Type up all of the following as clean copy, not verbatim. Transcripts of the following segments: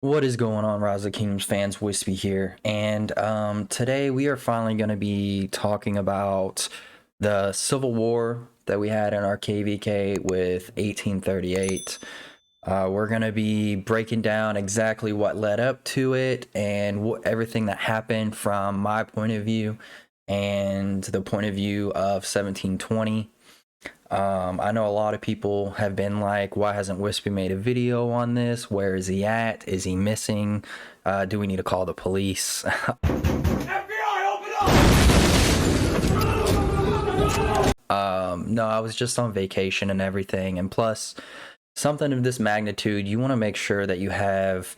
What is going on, Rise of Kingdoms fans? Wispy here, and today we are finally going to be talking about the Civil War that we had in our KVK with 1838. We're going to be breaking down exactly what led up to it and everything that happened from my point of view and the point of view of 1720. I know a lot of people have been like, why hasn't Wispy made a video on this? Where is he at? Is he missing? Do we need to call the police? FBI, open up! No, I was just on vacation and everything. And plus, something of this magnitude, you want to make sure that you have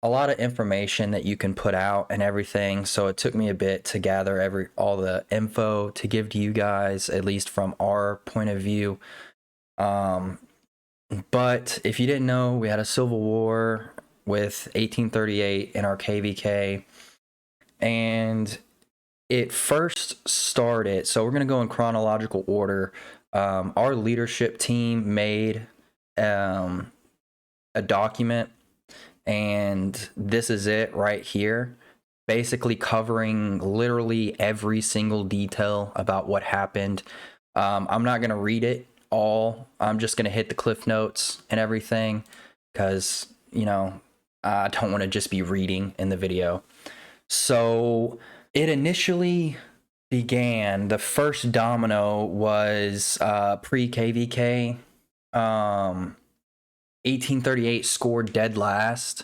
a lot of information that you can put out and everything. So it took me a bit to gather all the info to give to you guys, at least from our point of view. But if you didn't know, we had a civil war with 1838 in our KVK, and it first started. So we're going to go in chronological order. Our leadership team made a document, and this is it right here, basically covering literally every single detail about what happened. I'm not going to read it all. I'm just going to hit the cliff notes and everything because, I don't want to just be reading in the video. So it initially began, the first domino was pre-KVK. 1838 scored dead last,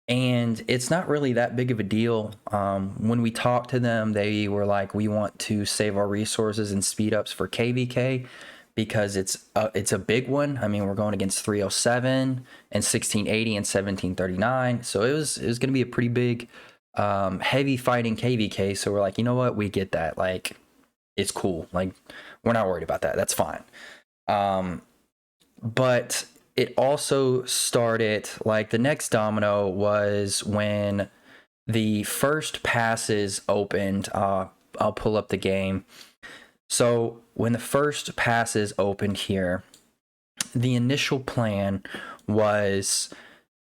and it's not really that big of a deal. When we talked to them, they were like, we want to save our resources and speed ups for KVK because it's a big one. I mean, we're going against 307 and 1680 and 1739, so it was going to be a pretty big heavy fighting KVK. So we're like, you know what, we get that, like, it's cool, like, we're not worried about that, that's fine. But it also started, like, the next domino was when the first passes opened. I'll pull up the game. So when the first passes opened here, the initial plan was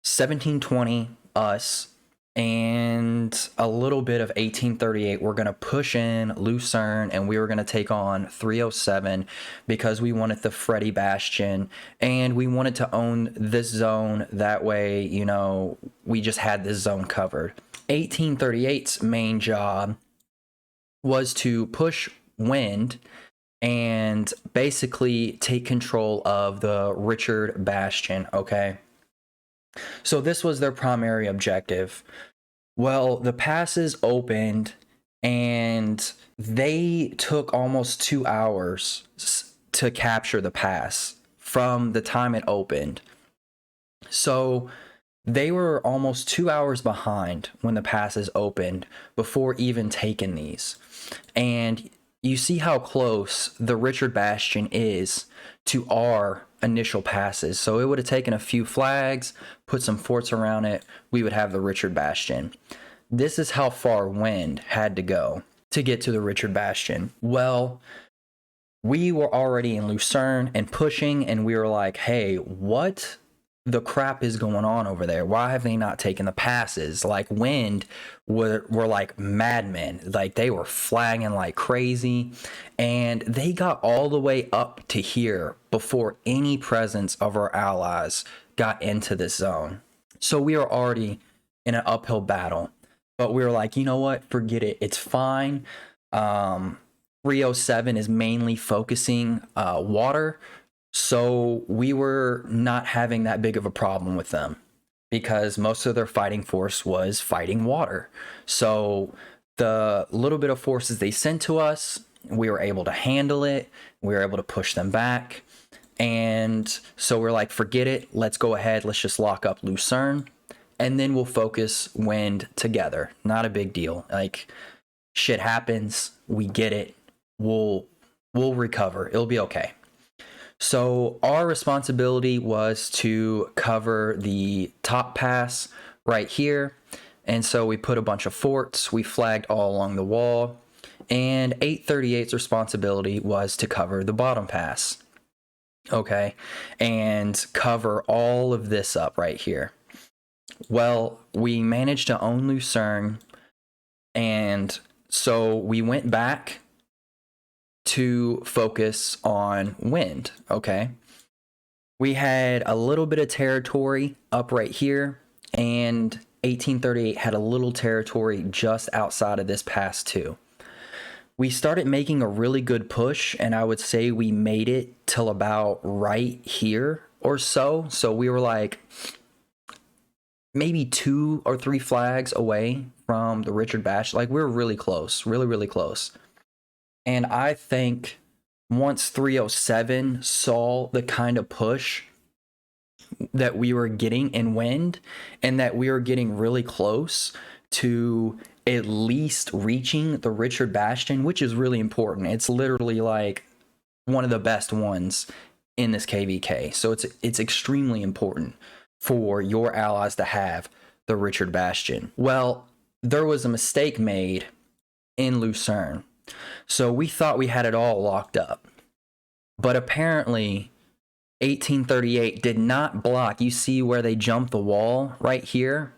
1720 us and a little bit of 1838. We're going to push in Lucerne, and we were going to take on 307 because we wanted the Freddy Bastion and we wanted to own this zone. That way, we just had this zone covered. 1838's main job was to push Wind and basically take control of the Richard Bastion, okay? So this was their primary objective. Well, the passes opened and they took almost 2 hours to capture the pass from the time it opened. So they were almost 2 hours behind when the passes opened before even taking these. And you see how close the Richard Bastion is to our initial passes. So it would have taken a few flags, put some forts around it, we would have the Richard Bastion. This is how far Wind had to go to get to the Richard Bastion. Well, we were already in Lucerne and pushing, and we were like, hey, what the crap is going on over there? Why have they not taken the passes? Like, Wind were like madmen. Like, they were flagging like crazy, and they got all the way up to here before any presence of our allies got into this zone. So we were already in an uphill battle, but we were like, you know what, forget it, it's fine. 307 is mainly focusing water, so we were not having that big of a problem with them because most of their fighting force was fighting water. So the little bit of forces they sent to us, we were able to handle it. We were able to push them back. And so we're like, forget it. Let's go ahead. Let's just lock up Lucerne, and then we'll focus Wind together. Not a big deal. Like, shit happens. We get it. We'll recover. It'll be okay. So our responsibility was to cover the top pass right here. And so we put a bunch of forts. We flagged all along the wall. And 838's responsibility was to cover the bottom pass. Okay. And cover all of this up right here. Well, we managed to own Lucerne, and so we went back to focus on wind, okay? We had a little bit of territory up right here, and 1838 had a little territory just outside of this pass too. We started making a really good push, and I would say we made it till about right here or so. So we were like maybe 2 or 3 flags away from the Richard Bastion. Like, we were really close, really, really close. And I think once 307 saw the kind of push that we were getting in wind, and that we were getting really close to at least reaching the Richard Bastion, which is really important. It's literally like one of the best ones in this KVK. So it's extremely important for your allies to have the Richard Bastion. Well, there was a mistake made in Lucerne. So we thought we had it all locked up. But apparently 1838 did not block. You see where they jumped the wall right here?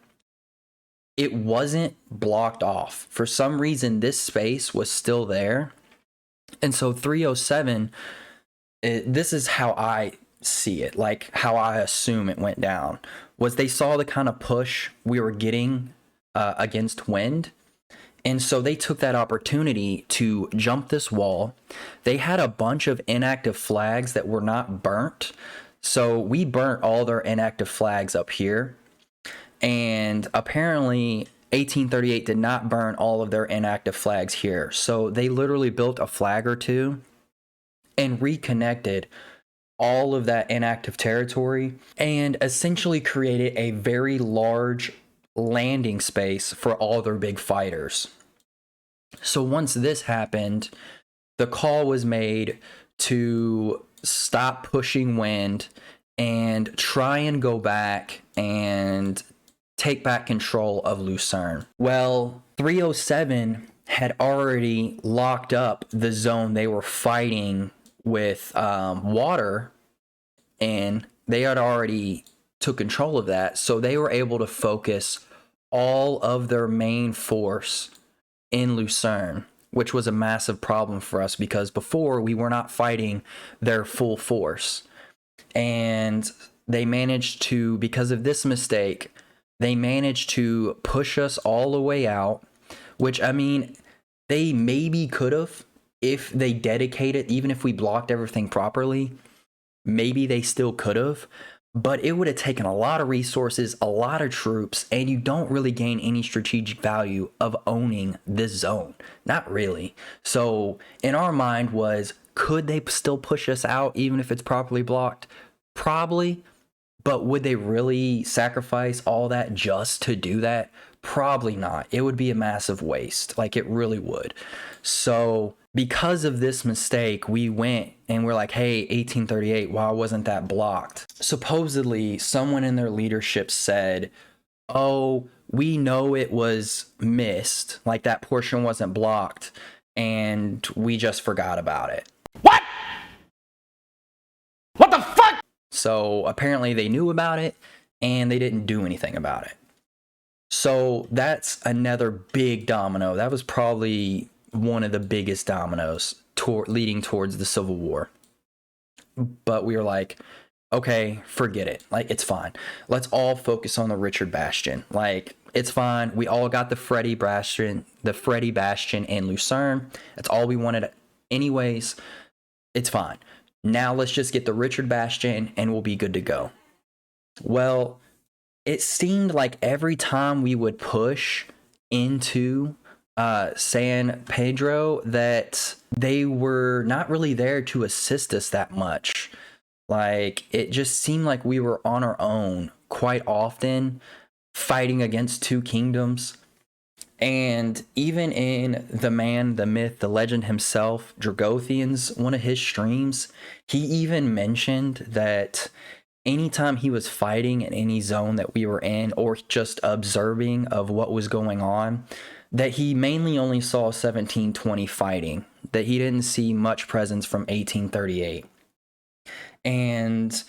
It wasn't blocked off. For some reason, this space was still there. And so 307, this is how I see it, like how I assume it went down, was they saw the kind of push we were getting against wind. And so they took that opportunity to jump this wall. They had a bunch of inactive flags that were not burnt. So we burnt all their inactive flags up here. And apparently 1838 did not burn all of their inactive flags here. So they literally built a flag or two and reconnected all of that inactive territory and essentially created a very large landing space for all their big fighters. So once this happened, the call was made to stop pushing wind and try and go back and take back control of Lucerne. Well, 307 had already locked up the zone they were fighting with water, and they had already took control of that. So they were able to focus all of their main force in Lucerne, which was a massive problem for us because before we were not fighting their full force. And they managed to, because of this mistake, they managed to push us all the way out, which, I mean, they maybe could have if they dedicated, even if we blocked everything properly, maybe they still could have, but it would have taken a lot of resources, a lot of troops, and you don't really gain any strategic value of owning this zone. Not really. So in our mind was, could they still push us out even if it's properly blocked? Probably. But would they really sacrifice all that just to do that? Probably not. It would be a massive waste. Like, it really would. So because of this mistake, we went and we're like, hey, 1838, why wasn't that blocked? Supposedly, someone in their leadership said, oh, we know it was missed, like that portion wasn't blocked, and we just forgot about it. What? What the fuck? So apparently they knew about it and they didn't do anything about it. So that's another big domino. That was probably one of the biggest dominoes leading towards the Civil War. But we were like, okay, forget it. Like, it's fine. Let's all focus on the Richard Bastion. Like, it's fine. We all got the Freddy Bastion in Lucerne. That's all we wanted anyways. It's fine. Now let's just get the Richard Bastion and we'll be good to go. Well, it seemed like every time we would push into San Pedro that they were not really there to assist us that much. Like, it just seemed like we were on our own quite often, fighting against two kingdoms. And even in the man, the myth, the legend himself, Dragothian's one of his streams, he even mentioned that anytime he was fighting in any zone that we were in, or just observing of what was going on, that he mainly only saw 1720 fighting, that he didn't see much presence from 1838. And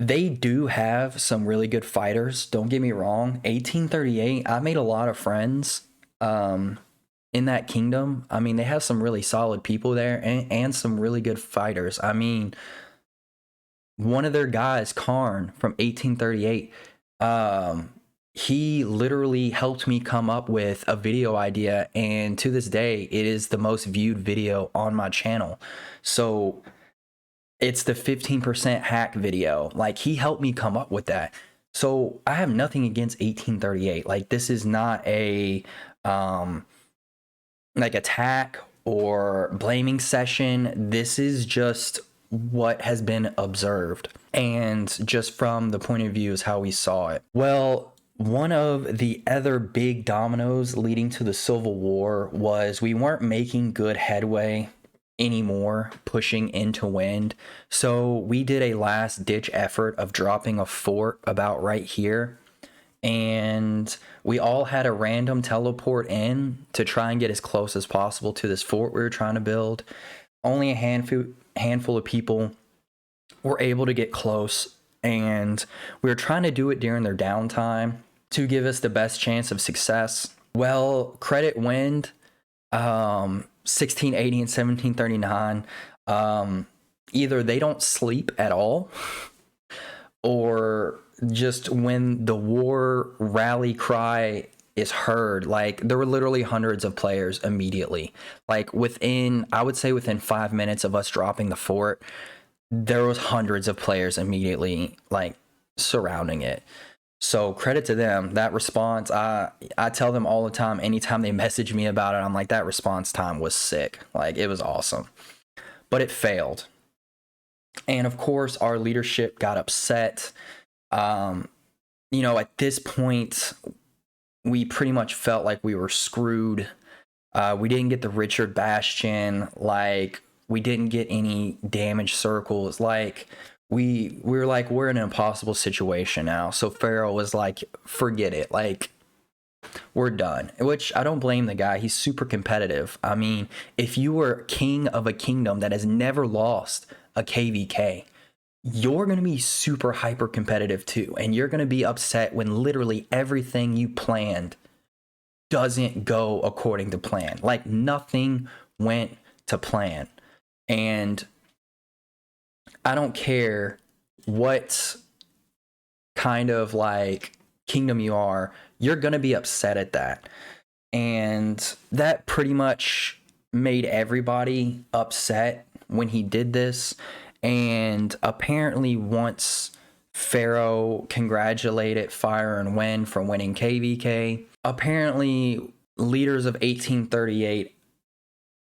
They do have some really good fighters. Don't get me wrong. 1838, I made a lot of friends in that kingdom. I mean, they have some really solid people there and some really good fighters. I mean, one of their guys, Karn from 1838, he literally helped me come up with a video idea, and to this day it is the most viewed video on my channel. So it's the 15% hack video. Like, he helped me come up with that. So I have nothing against 1838. Like, this is not a like attack or blaming session. This is just what has been observed, and just from the point of view is how we saw it. Well, one of the other big dominoes leading to the Civil War was we weren't making good headway anymore pushing into wind. So we did a last ditch effort of dropping a fort about right here. And we all had a random teleport in to try and get as close as possible to this fort we were trying to build. Only a handful of people were able to get close, and we were trying to do it during their downtime to give us the best chance of success. Well, credit wind, 1680 and 1739, either they don't sleep at all, or just when the war rally cry is heard, like, there were literally hundreds of players immediately. Like, I would say within 5 minutes of us dropping the fort, there was hundreds of players immediately, like, surrounding it. So credit to them. That response, I tell them all the time, anytime they message me about it, I'm like, that response time was sick. Like, it was awesome. But it failed. And of course, our leadership got upset. You know, at this point, we pretty much felt like we were screwed. We didn't get the Richard Bastion. Like, we didn't get any damage circles. Like, we were like, we're in an impossible situation now. So Pharaoh was like, forget it. Like, we're done. Which, I don't blame the guy. He's super competitive. I mean, if you were king of a kingdom that has never lost a KVK, you're going to be super hyper competitive too. And you're going to be upset when literally everything you planned doesn't go according to plan. Like, nothing went to plan. And I don't care what kind of like kingdom you are, you're going to be upset at that. And that pretty much made everybody upset when he did this. And apparently, once Pharaoh congratulated Fire and Wind for winning KVK, apparently leaders of 1838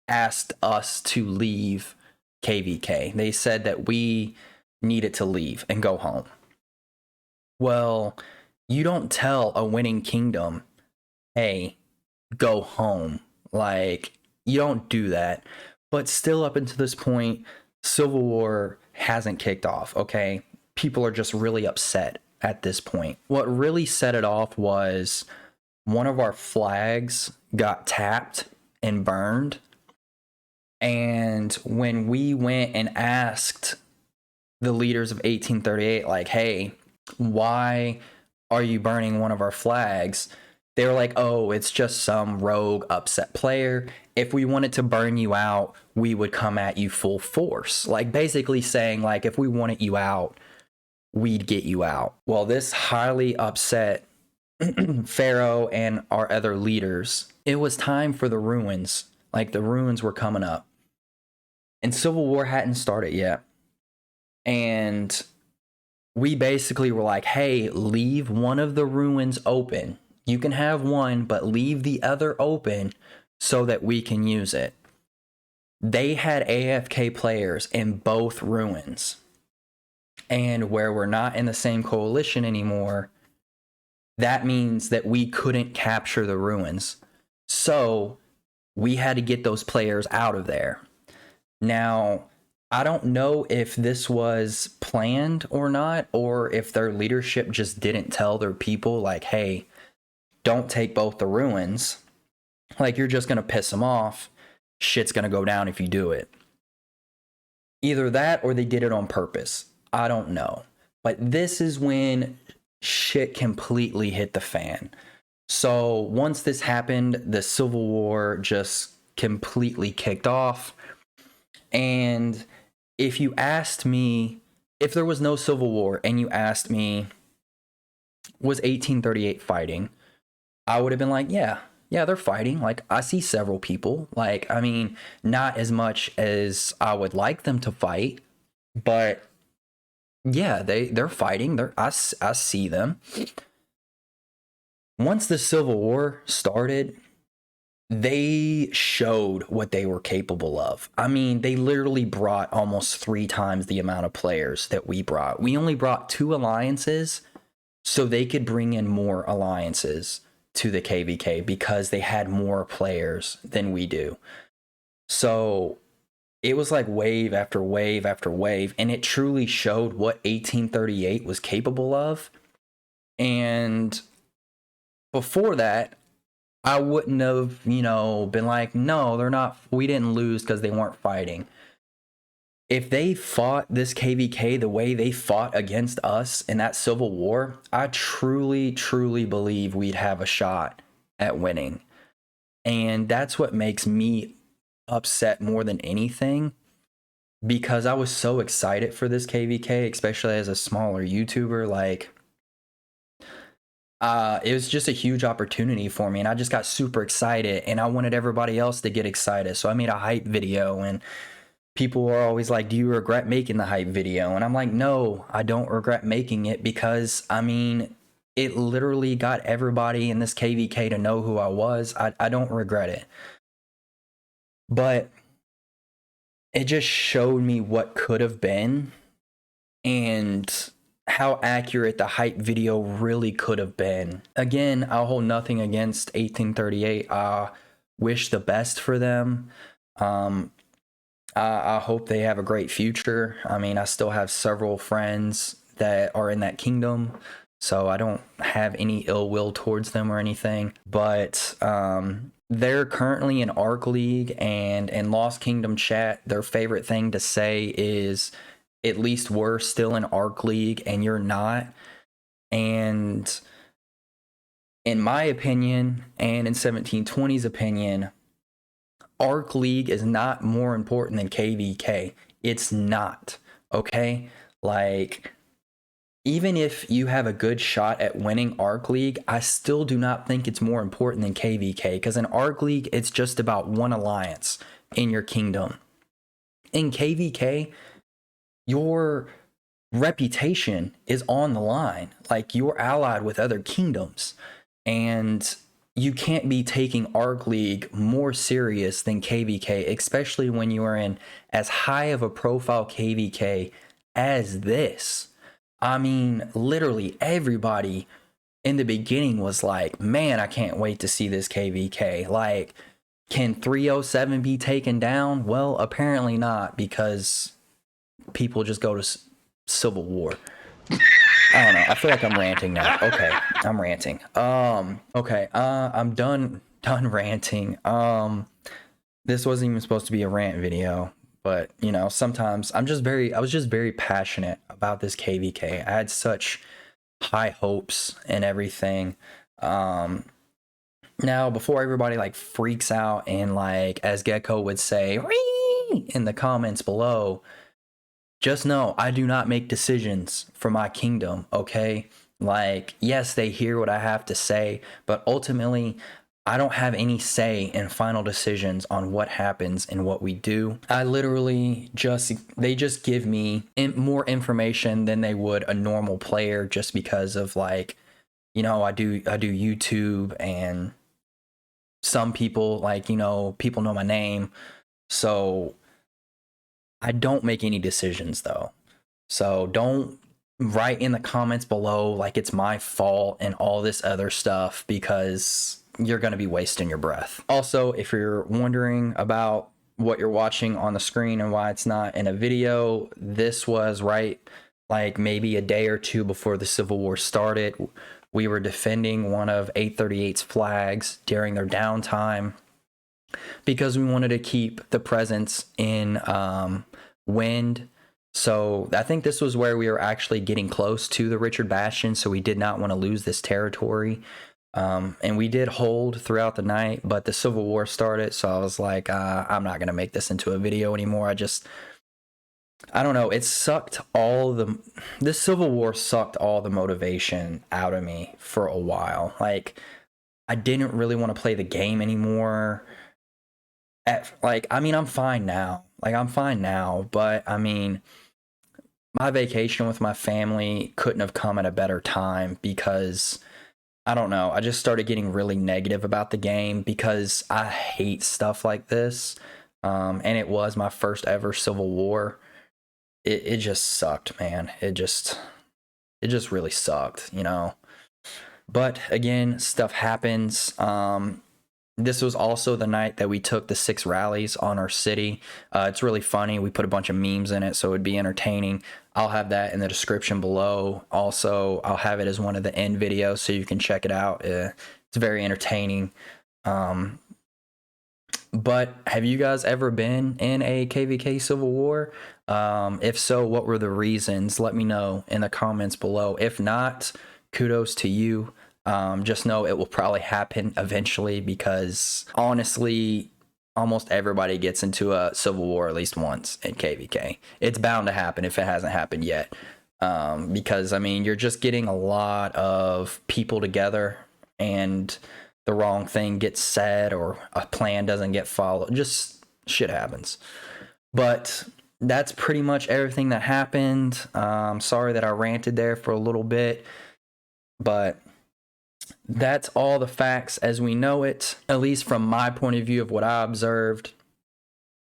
asked us to leave KVK. They said that we needed to leave and go home. Well, you don't tell a winning kingdom, hey, go home. Like, you don't do that. But still, up until this point, Civil War hasn't kicked off, okay? People are just really upset at this point. What really set it off was one of our flags got tapped and burned. And when we went and asked the leaders of 1838, like, hey, why are you burning one of our flags? They were like, oh, it's just some rogue upset player. If we wanted to burn you out, we would come at you full force. Like, basically saying, like, if we wanted you out, we'd get you out. Well, this highly upset Pharaoh and our other leaders. It was time for the ruins. Like, the ruins were coming up. And Civil War hadn't started yet. And we basically were like, hey, leave one of the ruins open. You can have one, but leave the other open so that we can use it. They had AFK players in both ruins. And where we're not in the same coalition anymore, that means that we couldn't capture the ruins. So we had to get those players out of there. Now, I don't know if this was planned or not, or if their leadership just didn't tell their people, like, hey, don't take both the ruins. Like, you're just going to piss them off. Shit's going to go down if you do it. Either that or they did it on purpose. I don't know. But this is when shit completely hit the fan. So once this happened, the Civil War just completely kicked off. And if you asked me, if there was no Civil War and you asked me, was 1838 fighting? I would have been like, yeah, they're fighting. Like, I see several people. Like, I mean, not as much as I would like them to fight, but yeah, they're fighting. I see them. Once the Civil War started, they showed what they were capable of. I mean, they literally brought almost 3 times the amount of players that we brought. We only brought 2 alliances, so they could bring in more alliances to the KVK because they had more players than we do. So it was like wave after wave after wave, and it truly showed what 1838 was capable of. And before that, I wouldn't have, been like, no, they're not, we didn't lose because they weren't fighting. If they fought this KVK the way they fought against us in that Civil War, I truly, truly believe we'd have a shot at winning. And that's what makes me upset more than anything, because I was so excited for this KVK, especially as a smaller YouTuber. Like, it was just a huge opportunity for me, and I just got super excited, and I wanted everybody else to get excited. So I made a hype video, and people are always like, do you regret making the hype video? And I'm like, no, I don't regret making it, because I mean, it literally got everybody in this KVK to know who I was. I don't regret it. But it just showed me what could have been and how accurate the hype video really could have been. Again, I'll hold nothing against 1838. I wish the best for them. I hope they have a great future. I mean, I still have several friends that are in that kingdom, so I don't have any ill will towards them or anything. But they're currently in Arc League, and in Lost Kingdom chat, their favorite thing to say is, at least we're still in Arc League and you're not. And in my opinion, and in 1720's opinion, Arc League is not more important than KVK. It's not, okay? Like, even if you have a good shot at winning Arc League, I still do not think it's more important than KVK, because in Arc League, it's just about one alliance in your kingdom. In KVK, your reputation is on the line. Like, you're allied with other kingdoms, and you can't be taking Arc League more serious than KVK, especially when you are in as high of a profile KVK as this. I mean, literally everybody in the beginning was like, man, I can't wait to see this KVK. Like, can 307 be taken down? Well, apparently not, because people just go to Civil War. I don't know. I feel like I'm ranting now. Okay, I'm ranting. Okay, I'm done ranting. This wasn't even supposed to be a rant video, but sometimes I was just very passionate about this KVK. I had such high hopes and everything. Now, before everybody like freaks out and, like, as Gecko would say, "Wee!" in the comments below, just know I do not make decisions for my kingdom, okay? Like, yes, they hear what I have to say, but ultimately, I don't have any say in final decisions on what happens and what we do. I literally they just give me more information than they would a normal player, just because of, like, I do YouTube, and some people, like, people know my name, so I don't make any decisions, though. So don't write in the comments below like it's my fault and all this other stuff, because you're going to be wasting your breath. Also, if you're wondering about what you're watching on the screen and why it's not in a video, this was right, like, maybe a day or two before the Civil War started. We were defending one of 838's flags during their downtime, because we wanted to keep the presence in Wind, So I think this was where we were actually getting close to the Richard Bastion, so we did not want to lose this territory. And we did hold throughout the night, but the Civil War started, so I was like, I'm not going to make this into a video anymore. I don't know, this Civil War sucked all the motivation out of me for a while. Like, I didn't really want to play the game anymore. I'm fine now. But I mean, my vacation with my family couldn't have come at a better time because I don't know. I just started getting really negative about the game because I hate stuff like this. And it was my first ever Civil War. It just sucked, man. It just really sucked, you know. But again, stuff happens. This was also the night that we took the 6 rallies on our city. It's really funny. We put a bunch of memes in it, so it'd be entertaining. I'll have that in the description below. Also, I'll have it as one of the end videos so you can check it out. It's very entertaining. But have you guys ever been in a KVK Civil War? If so, what were the reasons? Let me know in the comments below. If not, kudos to you. Just know it will probably happen eventually because honestly, almost everybody gets into a Civil War at least once in KVK. It's bound to happen if it hasn't happened yet. Because I mean, you're just getting a lot of people together and the wrong thing gets said or a plan doesn't get followed. Just shit happens. But that's pretty much everything that happened. Sorry that I ranted there for a little bit, but that's all the facts as we know it, at least from my point of view of what I observed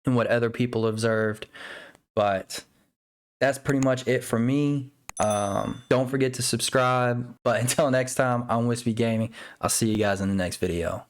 and what other people observed. But that's pretty much it for me. Don't forget to subscribe. But until next time, I'm Wispy Gaming. I'll see you guys in the next video.